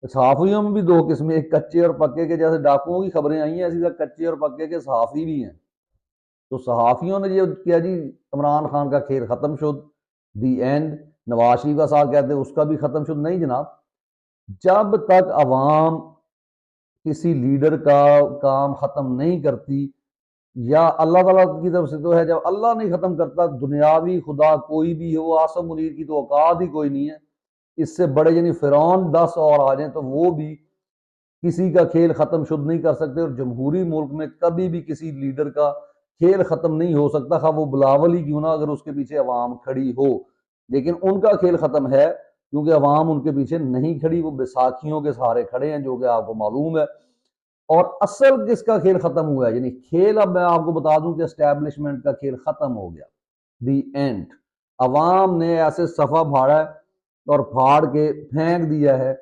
صحافیوں میں بھی دو قسمیں، ایک کچے اور پکے کے، جیسے ڈاکوؤں کی خبریں آئی ہیں اسی طرح کچے اور پکے کے صحافی بھی ہیں۔ تو صحافیوں نے یہ کیا جی، عمران خان کا کھیل ختم شد، دی اینڈ، نواز شریف کا ساتھ کہتے ہیں اس کا بھی ختم شد، نہیں جناب۔ جب تک عوام کسی لیڈر کا کام ختم نہیں کرتی، یا اللہ تعالیٰ کی طرف سے تو ہے، جب اللہ نہیں ختم کرتا، دنیاوی خدا کوئی بھی ہو، آسم منیر کی تو اوقات ہی کوئی نہیں ہے، اس سے بڑے یعنی فرعون 10 اور آ جائیں تو وہ بھی کسی کا کھیل ختم شد نہیں کر سکتے۔ اور جمہوری ملک میں کبھی بھی کسی لیڈر کا کھیل ختم نہیں ہو سکتا، خواہ وہ بلاول ہی کیوں نہ، اگر اس کے پیچھے عوام کھڑی ہو۔ لیکن ان کا کھیل ختم ہے کیونکہ عوام ان کے پیچھے نہیں کھڑی، وہ بیساکھیوں کے سہارے کھڑے ہیں، جو کہ آپ کو معلوم ہے۔ اور اصل کس کا کھیل ختم ہوا ہے، یعنی کھیل، اب میں آپ کو بتا دوں کہ اسٹیبلشمنٹ کا کھیل ختم ہو گیا، دی اینڈ۔ عوام نے ایسے صفحہ پھاڑا ہے اور پھاڑ کے پھینک دیا ہے